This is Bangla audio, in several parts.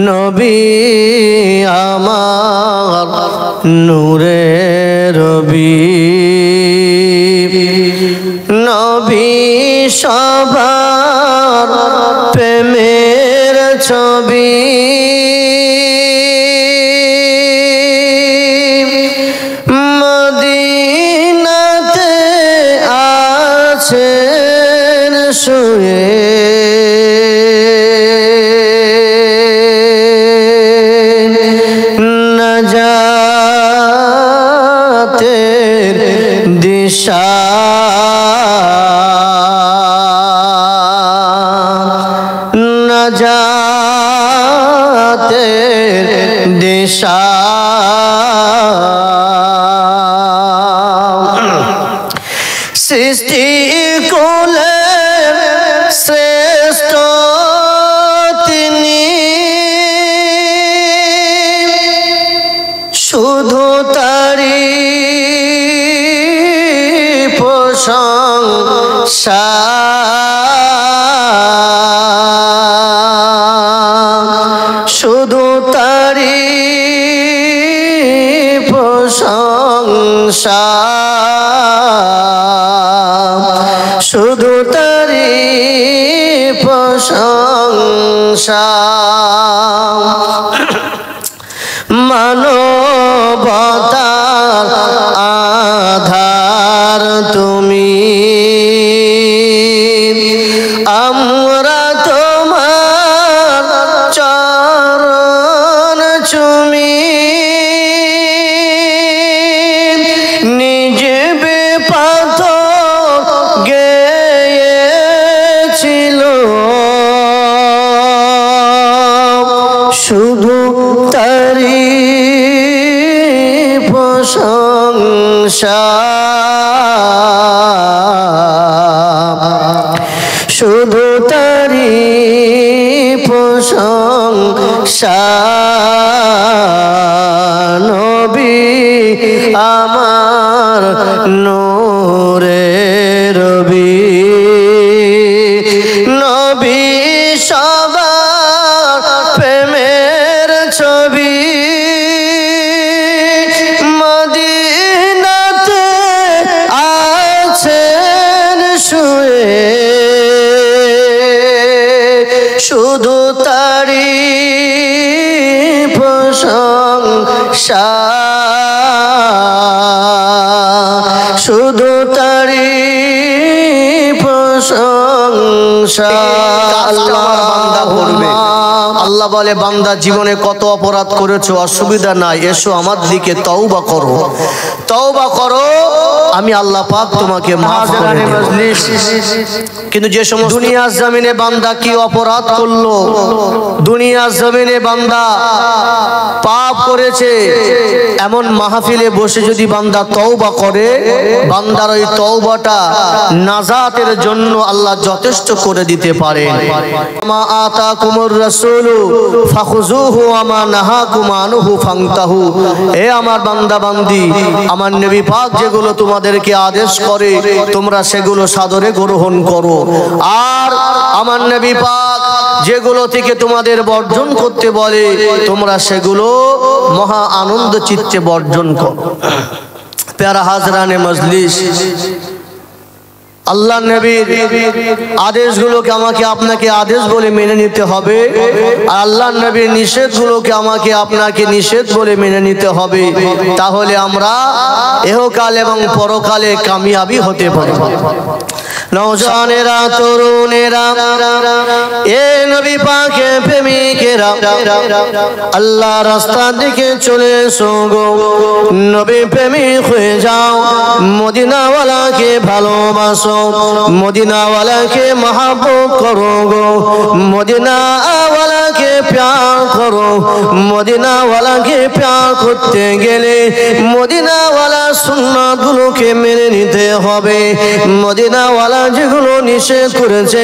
নবী আমার নূরের রবি, নবী সবার প্রেমের ছবি, মদিনাতে আছেন শুয়ে, নাজাতের দিশা নাজাতের দিশা, সৃষ্টি কুলের শ্রেষ্ঠ তিনি, শুধু তারি প্রশংসা, শুধু তারি প্রশংসা, শুধু তারি প্রশংসা। মানবতার আধার তুমি, আমরা তোমার চরণ চুমি, নিজে বেপাথর গেয়েছিল, শুধু তারি প্রশংসা, শুধু তারি প্রশংসা। নবী আমার নূরের রবি, নবী সবার প্রেমের ছবি, মদিনাতে আছেন শুয়ে, শুধু তারি প্রশংসা, শুধু তারি প্রশংসা। আল্লাহ বলে, বান্দা জীবনে কত অপরাধ করেছো, অসুবিধা নাই, এসো আমার দিকে তওবা করো, তওবা করো, আমি আল্লাহ পাক তোমাকে মাফ করে দেব। কিন্তু যে সমস্ত দুনিয়ার জমিনে বান্দা কি অপরাধ করলো, দুনিয়ার জমিনে বান্দা পাপ করেছে, এমন মাহফিলে বসে যদি বান্দা তওবা করে, বান্দার ওই তওবাটা নাজাতের জন্য আল্লাহ যথেষ্ট করে দিতে পারেন। মা আতাকুমুর রাসূলু ফাখুযুহু ওয়া মা নাহাকুম আনহু ফান্তাহু। হে আমার বান্দা বান্দি, আমার নবী পাক যেগুলো তোমাদেরকে আদেশ করে তোমরা সেগুলো সাদরে গ্রহণ করো, আর আমার নবী পাক যেগুলো থেকে তোমাদের বর্জন করতে বলে তোমরা সেগুলো মহা আনন্দ চিত্তে বর্জন করো। প্যারা হাজরানে মজলিস, আল্লাহ নবীর আদেশগুলোকে আমাকে আপনাকে আদেশ বলে মেনে নিতে হবে, আর আল্লাহ নবীর নিষেধগুলোকে আমাকে আপনাকে নিষেধ বলে মেনে নিতে হবে, তাহলে আমরা ইহকাল এবং পরকালে কামিয়াবি হতে পারি। নওজওয়ানেরা, তরুণেরা, এ নবী পাকের প্রেমিকেরা, আল্লাহ রাস্তার দিকে চলে এসো গো, নবী প্রেমিক হয়ে যাও, মদিনাওয়ালাকে ভালোবাসো, মদিনাওয়ালাকে মহব্বত করো গো, মদিনাওয়ালাকে প্যার করো। মদিনাওয়ালাকে প্যার করতে গেলে মদিনাওয়ালা সুন্নাতগুলোকে মেনে নিতে হবে, মদিনাওয়ালা যেগুলো নিষেধ করেছে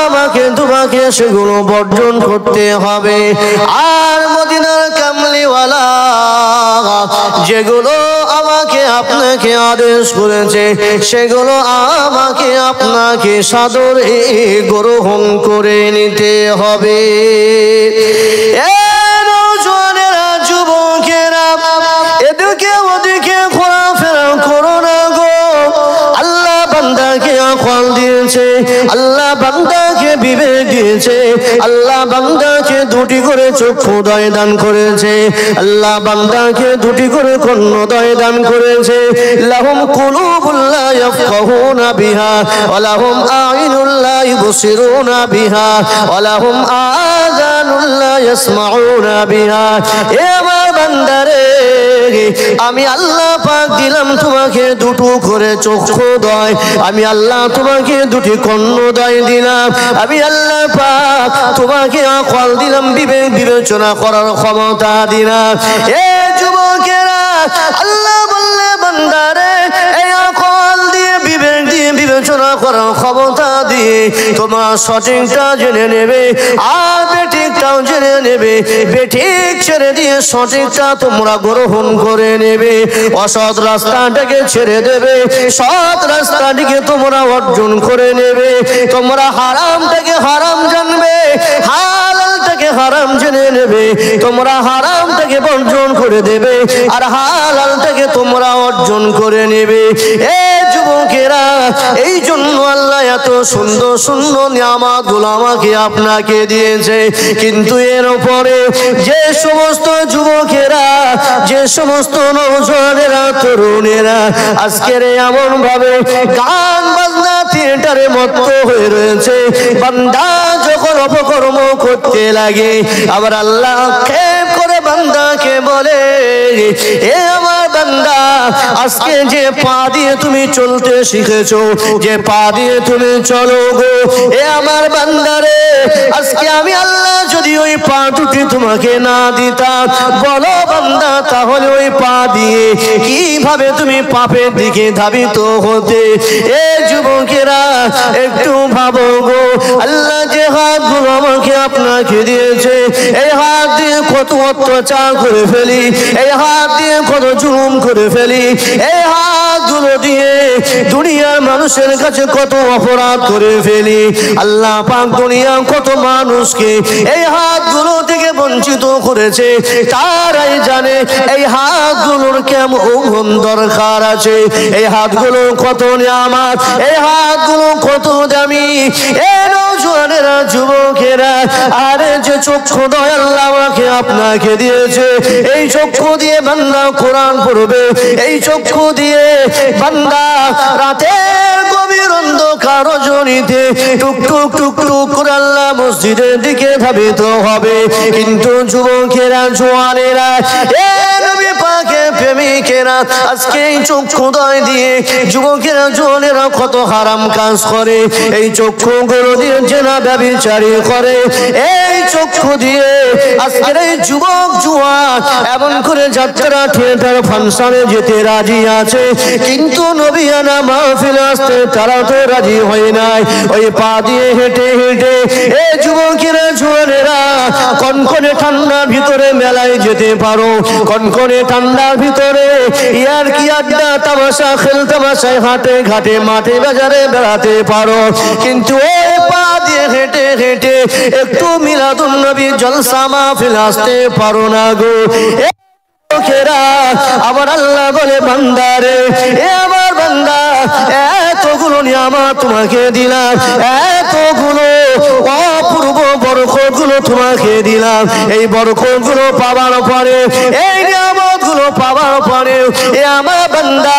আমাকে তোমাকে সেগুলো বর্জন করতে হবে। আর মদিনার কামলিওয়ালা যেগুলো আমাকে আপনাকে আদেশ করেছে সেগুলো আমাকে আপনাকে সাদরে গ্রহণ করে নিতে হবে। আল্লাহ বান্দাকে দুটি করে চক্ষুদয় দান করেছে, আল্লাহ বান্দাকে দুটি করে কর্ণদয় দান করেছে। লাহুম কুলুবুল লা ইয়াফকাহুনা বিহা ওয়া লাহুম আ'ইনুল লা ইবসিরুনা বিহা ওয়া লাহুম আযানুল লা ইয়াসমাউনা বিহা। এ আমার বান্দারে, আমি আল্লাহ পাক দিলাম তোমাকে দুটো করে চক্ষুদয়, আমি আল্লাহ তোমাকে দুটি কর্ণদয় দিলাম, আমি আল্লাহ পাক তোমাকে আকল দিলাম, বিবেক বিবেচনা করার ক্ষমতা দিলাম। এ যুবকেরা, আল্লাহ বললে বান্দারে এই আকল দিয়ে বিবেক দিয়ে বিবেচনা করার ক্ষমতা দিয়ে তোমার সঠিকটা জেনে নেবে আর বেঠিকটাও জেনে নেবে, বেঠিক ছেড়ে দিয়ে সঠিকটা তোমরা গ্রহণ করে নেবে, অসৎ রাস্তাটাকে ছেড়ে দেবে, সৎ রাস্তাটিকে তোমরা অর্জন করে নেবে, তোমরা হারামটাকে হারাম জানবে, হালালটাকে হারাম জেনে নেবে, তোমরা হারামটাকে বর্জন করে দেবে আর হালালটাকে তোমরা অর্জন করে নেবে। এ যুবকেরা, এই জন্য আল্লাহ এত সুন্দর সুন্দর নিয়ামতগুলো আমাকে আপনাকে দিয়েছে, কিন্তু এর উপরে যে সমস্ত যুবকেরা, যে সমস্ত নওজোয়ানেরা, তরুণেরা আজকের এমন ভাবে গান বাজনা থিয়েটারে মত্ত হয়ে রয়েছে, বান্দা যখন অপকর্ম করতে লাগে আবার আল্লাহ খেপ করে বান্দাকে বলে, এ আমার বান্দা, আজকে যে পা দিয়ে তুমি চলতে শিখেছো, যে পা দিয়ে তুমি চলো গো, এ আমার বান্দারে, আজকে আমি আল্লাহ যদি ওই পা দুটি তোমাকে না দিতাম, বলো বান্দা, তাহলে ওই পা দিয়ে কিভাবে তুমি পাপের দিকে ধাবিত হতে? এ যুবকেরা, একটু ভাবো গো, আল্লাহ যে হাতগুলো আমাকে আপনাকে দিয়েছে, এই হাত দিয়ে কত অত্যাচার করে ফেলি, এই হাত দিয়ে কত জুলুম করে ফেলি, এই হাতগুলো দিয়ে দুনিয়ার মানুষের কাছে কত অপরাধ করে ফেলি। আল্লাহ পাক দুনিয়া কত মানুষকে এই হাতগুলো থেকে বঞ্চিত করেছে, তারাই জানে এই হাতগুলোর কেমন দরকার আছে, এই হাতগুলো কত নিয়ামত, এই হাতগুলো কত দামি। এ নওজোয়ানেরা, যুবকেরা, আরে যে চক্ষুদয় আল্লাহ আমাকে আপনাকে দিয়েছে, এই চক্ষু দিয়ে বান্দা কোরআন পড়বে, এই চক্ষু দিয়ে বান্দা রাতের গভীর অন্ধকার রজনীতে টুক টুক টুক টুক করে আল্লাহ মসজিদের দিকে ধাবিত হবে। কিন্তু যুবকেরা, জোয়ানেরা, এ নবী পাকের প্রেমিকেরা, আজকে এই চক্ষুদয় দিয়ে যুবকেরা, জোয়ানেরা কত হারাম কাজ করে, এই চক্ষুগুলো দিয়ে জেনা ব্যভিচারী করে, এই চক্ষু দিয়ে আজকের এই যুবক জুয়ান এমন করে যাত্রা থিয়েটার ফাংশনে যেতে রাজি আছে, কিন্তু নবিয়ানা মাহফিলে আসতে তারা তো রাজি হয় নাই। ওই পা দিয়ে হেঁটে হেঁটে এ যুবকেরা, জোয়ানেরা, কনকনে ঠান্ডার ভিতরে মেলায় যেতে পারো, কনকনে ঠান্ডার ভিতরে ইয়ার কি আড্ডা তামাশা খেল তামাশায় হাটে ঘাটে মাঠে বাজারে বেড়াতে পারো, কিন্তু ওই পা দিয়ে হেঁটে হেঁটে একটু মিলাদুন নবী জলসা মাহফিল আসতে পারো না গো। আবার আল্লাহ বলে, বান্দারে, এ আমার বান্দা, এতগুলো নিয়ামত তোমাকে দিলাম, এতগুলো অপূর্ব বরকতগুলো তোমাকে দিলাম, এই বরকতগুলো পাবার পরে, এই নিয়ামতগুলো পাবার পরে, এ আমার বান্দা,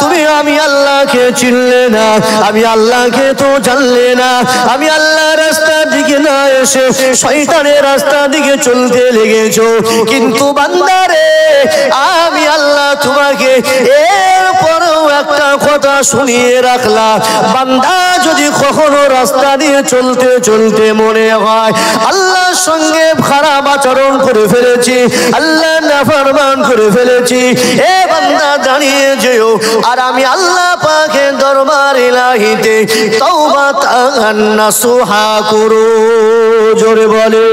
তুমি আমি আল্লাহকে চিনলে না, আমি আল্লাহকে তো জানলে না, আমি আল্লাহর রাস্তার দিকে না এসে শয়তানের রাস্তার দিকে চলতে লেগেছো। কিন্তু বান্দারে, আমি আল্লাহ তোমাকে এরপরেও একটা কথা শুনিয়ে রাখলাম, বান্দা যদি কখনো রাস্তা দিয়ে চলতে চলতে মনে হয় আল্লাহর সঙ্গে খারাপ আচরণ করে ফেলেছি, আল্লাহ নাফরমান করে ফেলেছি, এ বান্দা দাঁড়িয়ে যেও আর আমি আল্লাহ পাকের দরবার ইলাহিতে তাওবাতান নাসুহা করো। জোরে বলে,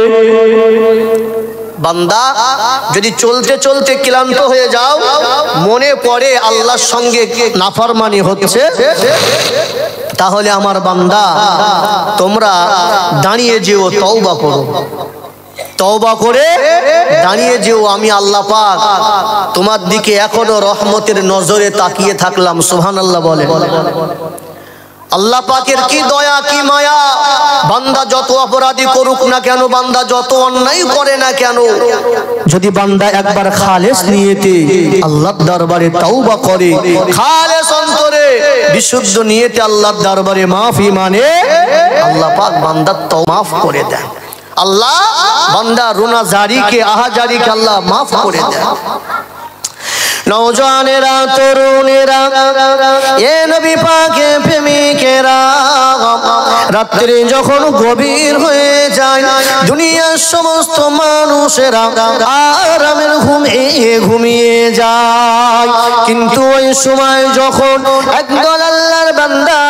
বান্দা যদি চলতে চলতে ক্লান্ত হয়ে যাও, মনে পড়ে আল্লাহর সঙ্গে নাফরমানি হচ্ছে, তাহলে আমার বান্দা তোমরা দাঁড়িয়ে যেও, তওবা করো, তওবা করে দাঁড়িয়ে যেও, আমি আল্লাহ পাক তোমার দিকে এখনো রহমতের নজরে তাকিয়ে থাকলাম। সুবহানাল্লাহ বলে। আল্লাহ পাকের কি দয়া কি মায়া, বান্দা যত অপরাধী করুক না কেন, বান্দা যত অন্যায় করে না কেন, যদি বান্দা একবার খালেস নিয়তে আল্লাহর দরবারে তওবা করে, খালেস অন্তরে বিশুদ্ধ নিয়তে আল্লাহর দরবারে মাফি মানে, আল্লাহ পাক বান্দার তওবা মাফ করে দেন। আল্লাহ বান্দা রুনা জারিকে আহাজারিকে আল্লাহ মাফ করে দেন। নওজওয়ানেরা, তরুণেরা, এ নবী পাকের প্রেমিকেরা, রাত্রি যখন গভীর হয়ে যায়, দুনিয়ার সমস্ত মানুষেরা আরামের ঘুমে ঘুমিয়ে যায়, কিন্তু ওই সময় যখন একদল আল্লাহর বান্দা,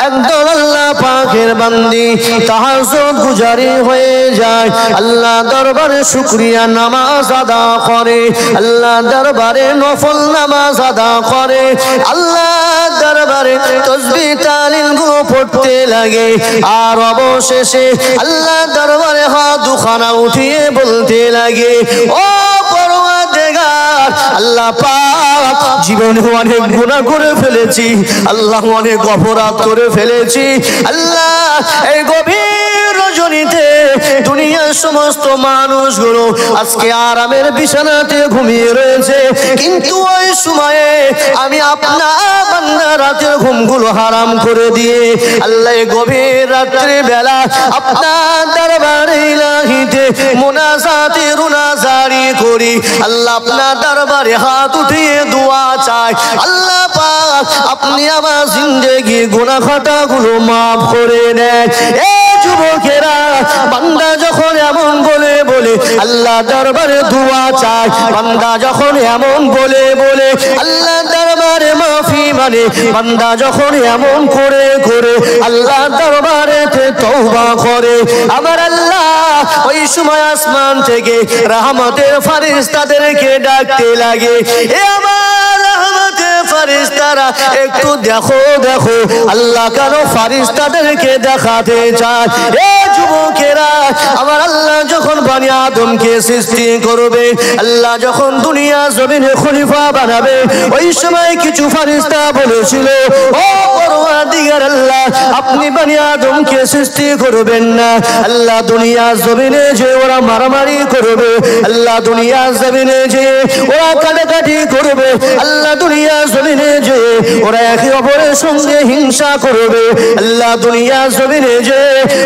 একদল আল্লাহ পাকের বান্দি তাহাজ্জুদ গুজারি হয়ে যায়, আল্লাহ দরবারে শুকরিয়া নামাজ আদা করে, আল্লাহ দরবারে নফল নামাজ আদা করে, আল্লাহ দরবারে তাসবিহ তাহলিল গুলো পড়তে লাগে, আর অবশেষে আল্লাহ দরবারে হাত দুখানা উঠিয়ে বলতে লাগে, ও পরওয়ারদিগার আল্লাহ পাক, জীবনে অনেক গুনাহ করে ফেলেছি, আল্লাহ অনেক অপরাধ করে ফেলেছি, আল্লাহ এই গভীর রজনীতে দুনিয়ার সমস্ত মানুষগুলো আজকে আরামের বিছানাতে ঘুমিয়ে রয়েছে, কিন্তু ওই সময়ে আমি আপনার বান্দা রাতের ঘুমগুলো হারাম করে দিয়ে আল্লাহ গভীর রাত্রি বেলা আপনার দরবারে ইলাহিতে মুনাজাতে রুনাজারি করি, আল্লাহ আপনার দরবারে হাত উঠিয়ে দোয়া চাই, আল্লাহ পাক আপনি আমার জিন্দেগি গুনাহ খাতাগুলো মাফ করে দেন। এ যুবকেরা, বান্দা যখন এমন বলে বলে আল্লাহ দরবারে দোয়া চায়, বান্দা যখন এমন বলে বলে আল্লাহ দরবারে মাফি মানে, বান্দা যখন এমন করে করে আল্লাহ দরবারে তওবা করে, আমার আল্লাহ ওই সময় আসমান থেকে রহমতের ফেরেশতাদেরকে ডাকতে লাগে, এ আমার রহমতের ফেরেশতারা একটু দেখো দেখো, আল্লাহ কেন ফেরেশতাদেরকে দেখাতে চায়। এ যুবকেরা, আমার আল্লাহ যখন বনি আদমকে সৃষ্টি করবে, আল্লাহ যখন দুনিয়া জমিনে খলিফা বানাবে, ওই সময় কিছু ফেরেশতা বলেছিল, ও পরওয়ারদিগার আল্লাহ, আপনি বনি আদমকে সৃষ্টি করবেন না, আল্লাহ দুনিয়া জমিনে যে ওরা মারামারি করবে, আল্লাহ দুনিয়া জমিনে যে ওরা কাটাকাটি করবে, আল্লাহ দুনিয়া জমিনে যে ওরা একে অপরের সঙ্গে হিংসা করবে, আল্লাহ দুনিয়া জমিনে যে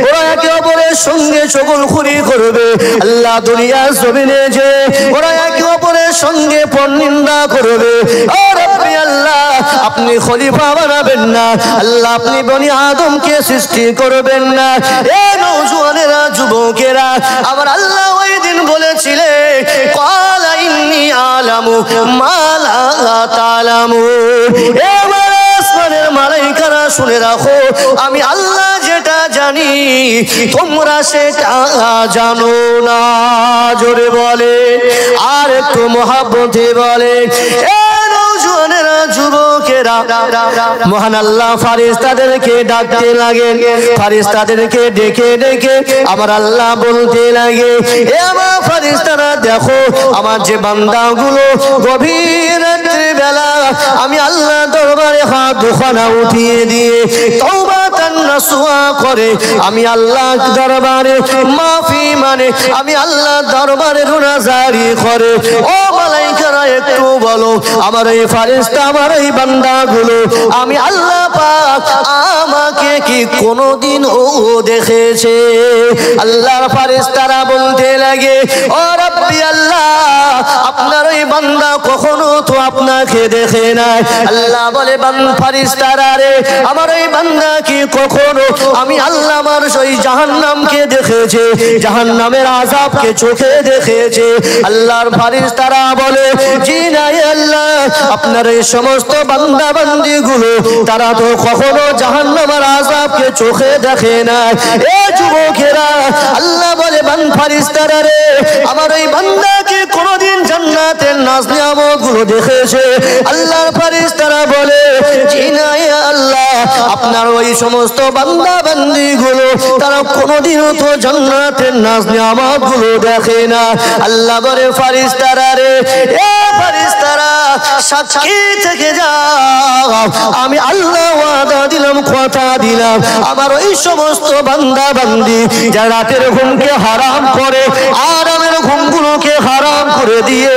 ওরা একে অপরের সঙ্গে চগলখুরি করবে, আল্লাহ দুনিয়া জমিনে যে ওরা একে অপরের সঙ্গে পরনিন্দা করবে, ও রব্বি আল্লাহ আপনি খলিফা বানাবেন না, আল্লাহ আপনি বনি আদমকে সৃষ্টি করবেন না। এ নওজওয়ানেরা, যুবকেরা, আমার আল্লাহ ওই দিন বলেছিলেন, ক্বালা ইন্নী আ'লামু মা লা তা'লামুন, এ আমার আসমানের মালায়েকারা শুনে রাখো, আমি আল্লাহ যেটা জানি তোমরা সেটা জানো না। জোরে বলে, আর একটু মহব্বতে বলে, এ নওজওয়ানেরা, যুবকেরা, মহান আল্লাহ ফেরেশতাদেরকে ডাকতে লাগেন, ফেরেশতাদেরকে ডেকে ডেকে আমার আল্লাহ বলতে লাগে, এ আমার ফেরেশতারা দেখো, আমার যে বান্দাগুলো গভীর রাত্রি বেলা আমি আল্লাহ দরবারে হাত দুখানা উঠিয়ে দিয়ে তওবাতান নাসুহা করে, আমি আল্লাহ দরবারে মাফি মানে, আমি আল্লাহ দরবারে রুনাজারি করে, ও মালায়েকারা একটু বলো, আমার এই ফেরেশতা, আমার এই বান্দাগুলো আমি আল্লাহ পাক আমাকে কি কোনোদিন ও দেখেছে? আল্লাহর ফেরেশতারা বলতে লাগে, ও রব্বি আল্লাহ, আপনার ওই বান্দা কখনো তো আপনাকে দেখে নাই। আল্লাহ বলে, ফেরেশতারা রে, আমার ওই বান্দা কি কখনো আমি আল্লাহ আমার ওই জাহান্নামকে দেখেছে, জাহান্নামের আযাবকে চোখে দেখেছে? আল্লাহর ফেরেশতারা বলে, জি না আল্লাহ, আপনার এই সমস্ত বান্দা বান্দি গুলো তারা তো কখনো জাহান্নামের আযাবকে চোখে দেখে না। এ যুবকেরা, আল্লাহ বলে, ফেরেশতারা রে, আমার এই বান্দাকে কোনদিন জান্নাতের নাজ নিয়ামত গুলো দেখেছে? আল্লাহর ফেরেশতারা বলে, জি না আল্লাহ, আপনার ওই সমস্ত বান্দা বান্দি গুলো তারা কোনদিনও তো জান্নাতের নাজ নিয়ামত গুলো দেখে না। আল্লাহ বলে, ফেরেশতারা রে, এ ফেরেশতারা সাক্ষী থেকে যাও, আমি আল্লাহ ওয়াদা দিলাম, কথা দিলাম, আমার ওই সমস্ত বান্দা বান্দি যারা রাতের ঘুমকে হারাম করে, আরামের ঘুমগুলোকে হারাম করে দিয়ে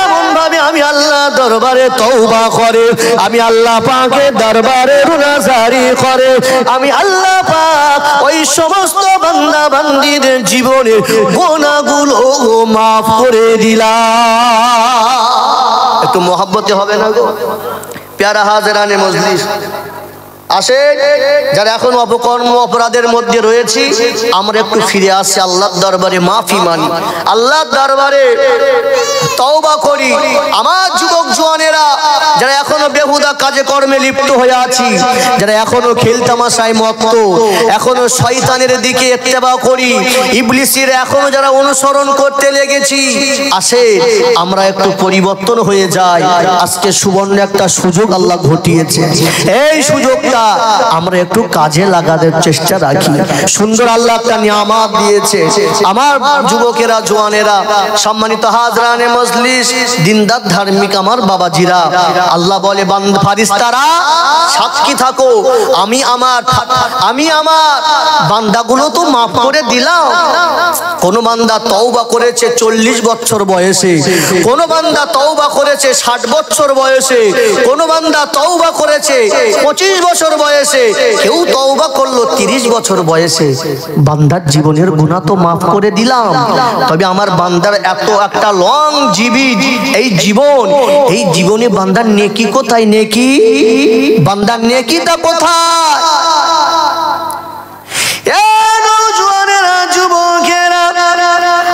এমন ভাবে আমি আল্লাহ দরবারে তওবা করে, আমি আল্লাহ পাকের দরবারে রুনাজারি করে, আমি আল্লাহ পাক ওই সমস্ত বান্দা বান্দিদের জীবনের গুনাহগুলো মাফ করে দিলাম। একটু মহব্বতে হবে না গো প্যারা হাজরানে মজলিস। আসে যারা এখন অপকর্ম অপরাধের মধ্যে রয়েছি, আমরা একটু ফিরে আসি আল্লাহর দরবারে, মাফি মানি, আল্লাহর দরবারে তওবা করি। আমার যুবক জওয়ানেরা যারা এখনো বেহুদা কাজে কর্মে লিপ্ত হয়ে আছি, যারা এখনো খেলতামাশায় মত্ত, এখনো শয়তানের দিকে ইত্তেবা করি, ইবলিসের এখনো যারা অনুসরণ করতে লেগেছি, আসে আমরা একটু পরিবর্তন হয়ে যাই। আজকে সুবর্ণ একটা সুযোগ আল্লাহ ঘটিয়েছে, এই সুযোগটা আমরা একটু কাজে লাগানোর চেষ্টা রাখি। সুন্দর আল্লাহ একটা নিয়ামত দিয়েছে। আমার যুবকেরা জওয়ানেরা, সম্মানিত হাজরানে মজলিস, দিনদার ধার্মিক আমার বাবাজিরা, আল্লাহ বলে ফারিস্তারা সাক্ষী থাকো, আমি আমার বান্দাগুলো তো মাফ করে দিলাম। কোন বান্দা তওবা করেছে 40 বছর বয়সে, কোন বান্দা তওবা করেছে 60 বছর বয়সে, কোন বান্দা তওবা করেছে 25 বছর বয়সে, কেউ তওবা করলো 30 বছর বয়সে। বান্দার জীবনের গুনাহ তো মাফ করে দিলাম, তবে আমার বান্দার এত একটা লং জীবন, এই জীবনে বান্দার নেকি কোথায়? নেকি বান্দার নেকিটা কোথায়? যুবকেরা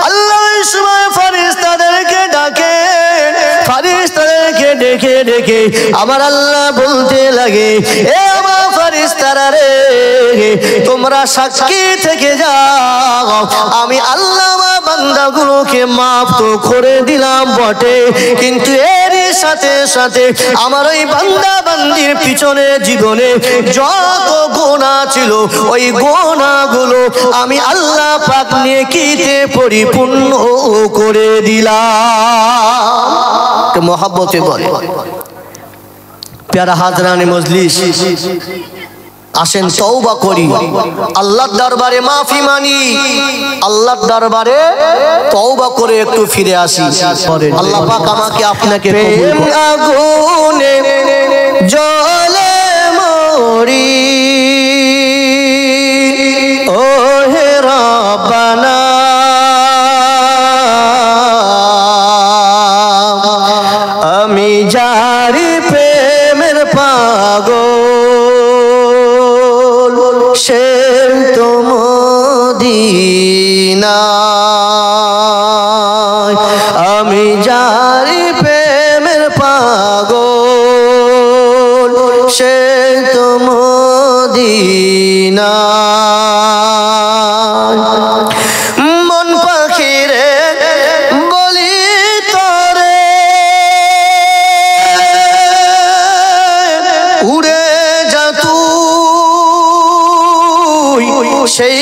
আল্লাহ সময় ফারিস্তাদেরকে ডাকে, ফারিস্তাদেরকে ডেকে ডেকে আমার আল্লাহ বলতে লাগে, এ আমার ফারিস্তারা রে, তোমরা সাক্ষী থেকে যাও, আমি আল্লাহ বান্দাগুলোকে মাফ তো করে দিলাম বটে, কিন্তু এর সাথে সাথে আমার ওই বান্দা বান্দির পিছনে জীবনে যত গুনাহ ছিল, ওই গুনাহগুলো আমি আল্লাহ পাক নেকিতে পরিপূর্ণ করে দিলাম। মহব্বতে বলে প্যারা হাজরানে মজলিস, আসেন তওবা করি, আল্লাহর দরবারে মাফি মানি, আল্লাহর দরবারে তওবা করে একটু ফিরে আসি। আল্লাহ পাক আমাকে আপনাকে কবুল করুন। আগুনে জ্বলে মরি, ও হে রব্বানা, আমি যারি প্রেমের পাগল, সে তো মদিনায়, আমি যারি প্রেমের পাগল, সে তো মদিনায়। মন পাখিরে বলি তরে, উড়ে যা তুই সেই